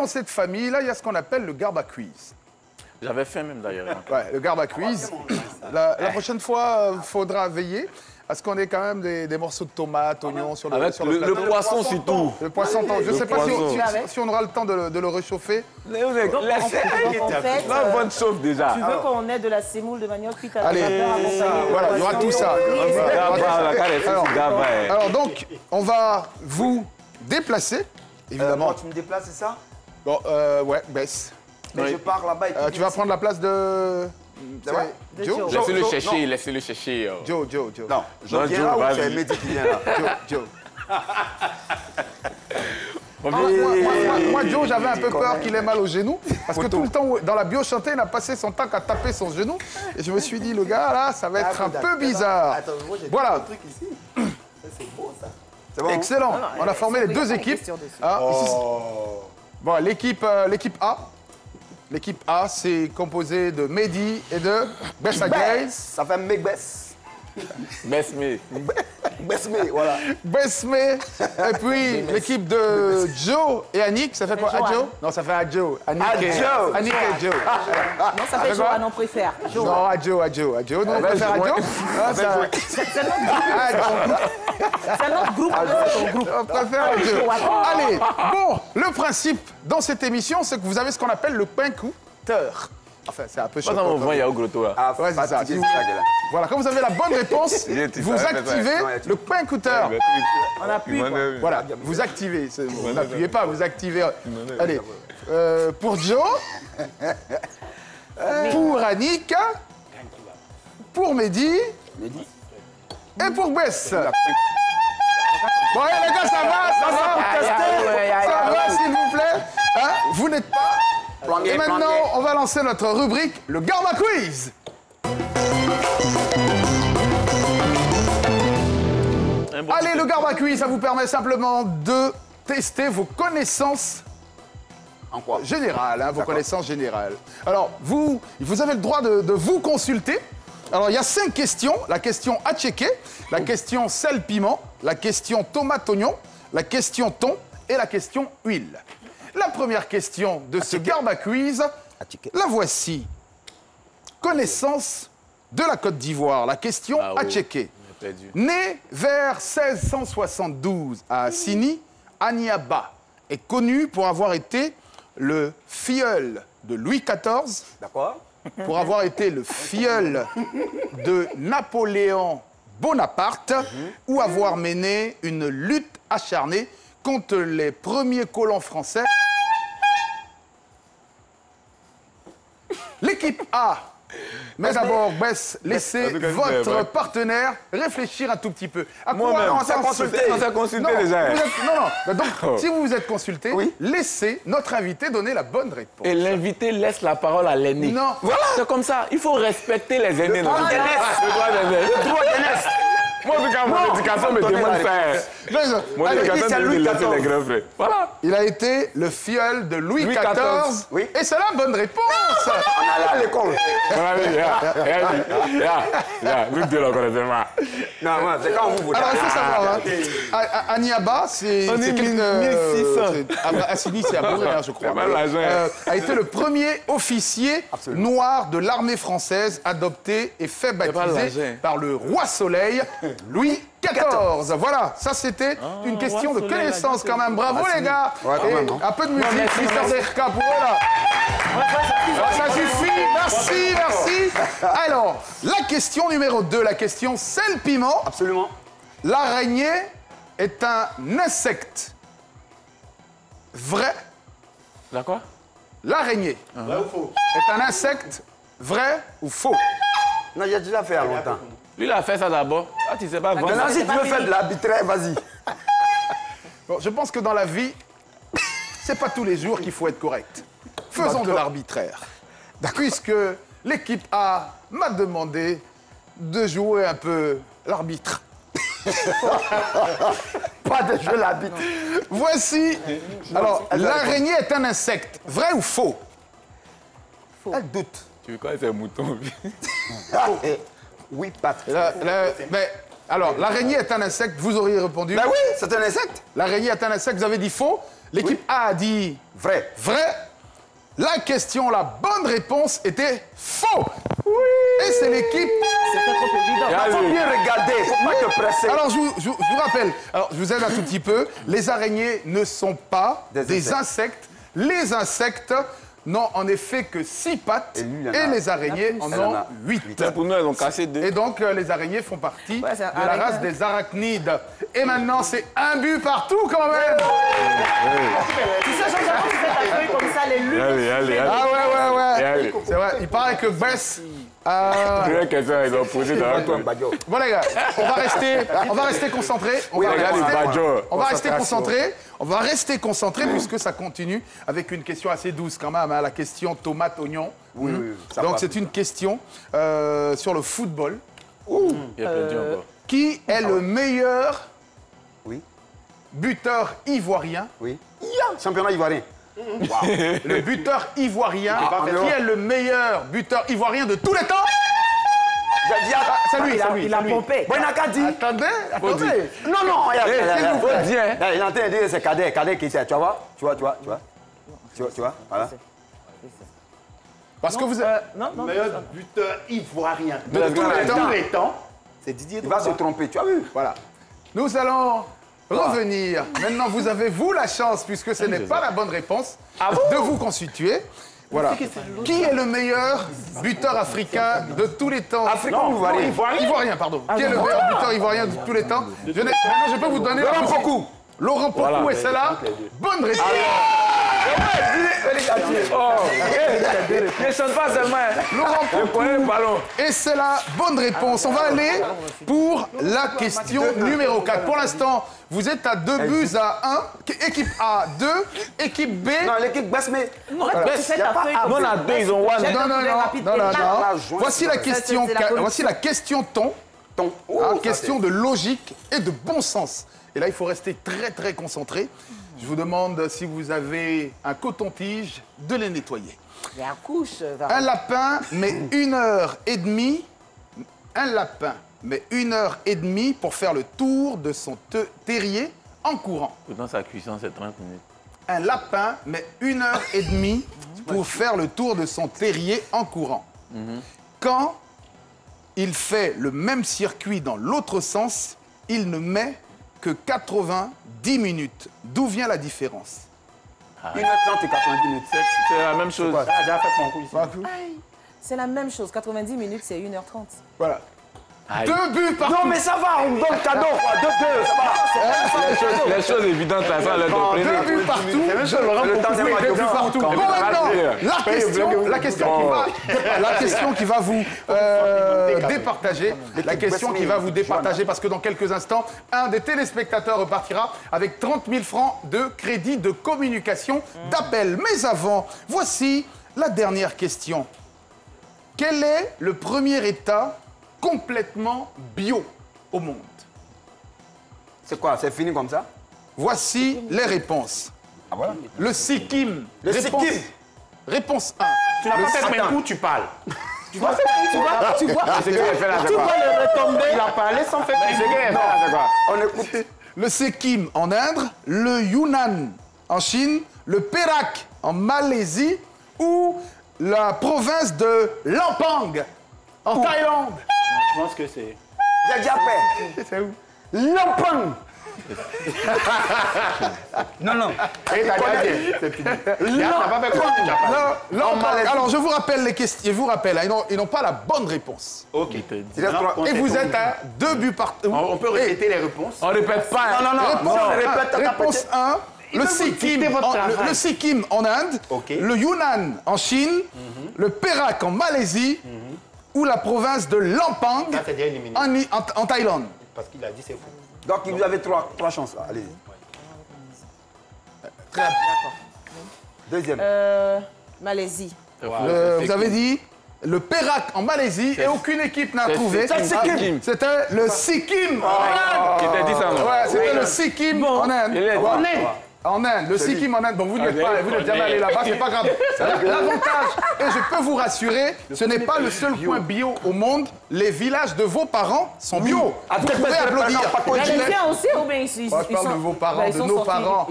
Dans cette famille-là, il y a ce qu'on appelle le Garba Quiz. J'avais faim même d'ailleurs. Ouais, le Garba Quiz. La prochaine fois, il faudra veiller à ce qu'on ait quand même des morceaux de tomates, oignons sur le Avec sur le plateau. poisson surtout. Le poisson, je ne sais pas si on aura le temps de le réchauffer. La bonne chauffe déjà. Tu veux qu'on ait de la semoule de manioc cuite à la Allez, vapeur accompagnée de voilà, il y aura tout ça. Alors donc, on va vous déplacer, évidemment. Moi, tu me déplaces, c'est ça? Bon, ouais, baisse. Mais je pars là-bas et Tu vas prendre la place de... Joe. Laissez-le chercher. Joe. Non, je Non, viens Joe, là où vas-y. c'est Mehdi qui vient là. Joe. Moi, Joe, j'avais un peu peur qu'il ait mal au genou. Parce que tout le temps, dans la bio chantée, il a passé son temps à taper son genou. Et je me suis dit, le gars, là, ça va être un peu bizarre. Attends, moi, j'ai Voilà. un truc ici. Ça, c'est beau, ça. C'est bon? Excellent. On a formé les deux équipes. Ah, ici, bon, l'équipe A. L'équipe A, c'est composé de Mehdi et de Bessagay. Ça fait Meg Bess. Besme. Bessme, voilà. Besme. Et puis l'équipe de Joe et Annick, ça fait quoi? Adjo? Non, ça fait Adjo. Annick et Joe. Non, ça fait Joanne, on préfère. Jo. Non, Adjo. Nous, on préfère Adjo. C'est notre groupe, c'est ton groupe. On préfère Adjo. Allez, bon, le principe dans cette émission, c'est que vous avez ce qu'on appelle le pain-couteur. Enfin, c'est un peu Pas dans choquant. mon vent, il y a au gros toit. Ah, Ouais, c'est ça. fatigué, c'est ça qu'elle a. Voilà, quand vous avez la bonne réponse, vous activez le pain-couteur. On appuie, quoi. Voilà, vous activez. Vous n'appuyez pas, vous activez. Allez, pour Joe, pour Annick, pour Mehdi et pour Bess. Bon, allez, les gars, ça va, s'il vous plaît. Hein, vous n'êtes pas... Et maintenant, on va lancer notre rubrique, le Garba Quiz. Allez, le Garba Quiz, ça vous permet simplement de tester vos connaissances En quoi? générales, hein, vos connaissances générales. Alors, vous avez le droit de vous consulter. Alors, il y a 5 questions. La question à checker, la question sel-piment, la question tomate-oignon, la question thon et la question huile. La première question de ce Garba Quiz, la voici. Connaissance de la Côte d'Ivoire, la question à checker. Né vers 1672 à Assini, Aniaba est connu pour avoir été le filleul de Louis XIV, D'accord. pour avoir été le filleul de Napoléon Bonaparte, ou avoir mené une lutte acharnée contre les premiers colons français. L'équipe A. Mais d'abord, Bess, laissez votre partenaire réfléchir un tout petit peu. À quoi Moi-même, on s'est consulté déjà. Non. Donc, si vous vous êtes consulté, laissez notre invité donner la bonne réponse. Et l'invité laisse la parole à l'aîné. Non. Voilà. C'est comme ça. Il faut respecter les aînés. Le droit d'aînesse. Le droit d'aînesse. Moi, en tout cas, mon éducation me demande faire. Mon éducation me demande laisser les grands frères. Voilà. Il a été le filleul de Louis XIV. Oui. Et c'est la bonne réponse. On allait à l'école. Voilà, nous deux, là, connaissez-moi. Non, moi, c'est quand vous voulez. Alors, il faut savoir, hein, Aniaba, c'est... On est 1600. Assini, c'est à Bourg, je crois. C'est mal l'argent. A été le premier officier noir de l'armée française adopté et fait baptiser par le roi Soleil, Louis XIV. Voilà, ça c'était une question de connaissance quand même. Bravo les gars. Et un peu de musique, Mister Derka pour eux là. Ça suffit, merci. Alors, la question numéro 2, la question sel-piment. Absolument. L'araignée est un insecte. Vrai? D'accord. L'araignée est un insecte. Vrai ou faux? Non, j'ai déjà fait il y a longtemps. Lui, il a fait ça d'abord. Ah, tu sais pas vendre. Maintenant, si tu veux faire de l'arbitraire, vas-y. Bon, je pense que dans la vie, c'est pas tous les jours qu'il faut être correct. Faisons de l'arbitraire. Puisque l'équipe A m'a demandé de jouer un peu l'arbitre. Pas de jouer l'arbitre. Voici. Alors, l'araignée est un insecte. Vrai ou faux? Elle doute. Tu veux quoi, c'est un mouton? Oui, Patrick. Mais, alors, l'araignée est un insecte, vous auriez répondu. Ben oui, c'est un insecte. L'araignée est un insecte, vous avez dit faux. L'équipe A a dit Vrai. vrai. La question, la bonne réponse était faux. Oui. Et c'est l'équipe... C'était trop évident. Il faut bien regarder, il ne faut pas te presser. Alors, je vous rappelle, alors, je vous aide un tout petit peu. Les araignées ne sont pas des insectes. Les insectes n'ont en effet que 6 pattes et les araignées en ont 8. Pour nous, elles ont cassé 2. Et donc, les araignées font partie de la race des arachnides. Et maintenant, c'est un but partout quand même. Tu sais, Jean-Jacques, tu fais ta feuille comme ça, les lunes. Allez. Ah ouais. C'est vrai, il paraît que Bess... Première question, ils ont posé dans la cour. Bon les gars, on va rester concentrés. On va rester concentrés puisque ça continue avec une question assez douce quand même, hein, la question tomate-oignon. Oui, donc c'est une question sur le football. Il y a perdu encore. Qui est le meilleur Oui. buteur ivoirien? Oui. Championnat ivoirien. Le buteur ivoirien. Qui est le meilleur buteur ivoirien de tous les temps? C'est lui, Il a pompé. Attendez. Non, s'il vous plaît. il est en train de dire c'est Cadet qui sait. Tu vois, voilà. Parce que vous êtes... Non. Meilleur buteur ivoirien De tous les temps. C'est Didier Il va se tromper, tu as vu? Voilà. Nous allons revenir. Maintenant, vous avez, vous, la chance, puisque ce n'est pas la bonne réponse, de vous constituer. Voilà. Qui est le meilleur buteur africain de tous les temps? Africain ou ivoirien? Ivoirien, pardon. Qui est le meilleur buteur ivoirien de tous les temps? Maintenant, je peux vous donner... Laurent Pokou. Laurent Pokou, et c'est là. Bonne réponse. Ne chante pas seulement. Laurent Pokou. Le ballon. Et c'est la bonne réponse. On va aller pour la question numéro 4. Pour l'instant, vous êtes à 2 buts à 1. Équipe A, 2. Équipe B... Non, l'équipe baisse, mais... Non, tu fais ta feuille comme Nous, on a 2, ils ont 1. Non. Voici la question, voici la question ton. Question de logique et de bon sens. Et là, il faut rester très concentré. Je vous demande si vous avez un coton-tige, de les nettoyer. Il y a un couche. Un lapin met 1h30. Un lapin met 1h30 pour faire le tour de son terrier en courant. Pourtant, sa cuisson, c'est 30 minutes. Un lapin met 1h30 pour faire le tour de son terrier en courant. Quand il fait le même circuit dans l'autre sens, il ne met que 90 minutes. D'où vient la différence? 1h30 et 90 minutes. C'est la même chose. J'ai déjà fait mon coup ici. C'est la même chose. 90 minutes, c'est 1h30. Voilà. Aïe. 2 buts partout. Non, mais ça va, on donne cadeau, quoi. 2-2, ça va. Les choses évidentes, ça va leur donner. 2 buts partout. Le temps Oui, 2 buts partout. Bon, maintenant, la question qui va vous départager. La question qui va vous départager parce que dans quelques instants, un des téléspectateurs repartira avec 30 000 francs de crédit de communication d'appel. Mais avant, voici la dernière question. Quel est le premier État complètement bio au monde? C'est quoi? C'est fini comme ça? Voici les réponses. Ah voilà. Le Sikkim. Le Sikkim. Réponse 1. Tu n'as pas fait un coup, tu parles. Tu vois C'est qu'elle fait là, c'est quoi? le retomber. Il a parlé sans faire C'est qu'elle fait là, c'est quoi? On écoute. Le Sikkim en Inde, le Yunnan en Chine, le Perak en Malaisie ou la province de Lampang en Thaïlande. Je pense que c'est... J'ai déjà fait. C'est où? Lampang. Non. Et t'as déjà dit, c'est fini. T'as pas fait quoi? Tu as parlé. Lampang. Alors, je vous rappelle les questions. Je vous rappelle, hein, ils n'ont pas la bonne réponse. Ok. Et vous êtes à 2 buts partout. On peut répéter les réponses. On répète pas. Réponse 1. Le Sikkim en Inde, le Yunnan en Chine, le Perak en Malaisie ou la province de Lampang Ça, c'est déjà éliminé. en Thaïlande. Parce qu'il a dit c'est fou. Donc, vous avez 3 chances. Allez. Deuxième. Malaisie. Vous avez dit le Perak en Malaisie et aucune équipe n'a trouvé. C'était le Sikkim Qui t'a dit ça, non? Ouais, c'était le Sikkim en Inde. En Inde, le Sikkim en Inde. Bon, vous n'êtes jamais allé là-bas, c'est pas grave. L'avantage, et je peux vous rassurer, ce n'est pas le seul coin bio au monde. Les villages de vos parents sont bio. Vous pouvez applaudir. Les tiens aussi ou bien ils Moi, je parle de vos parents, de nos parents.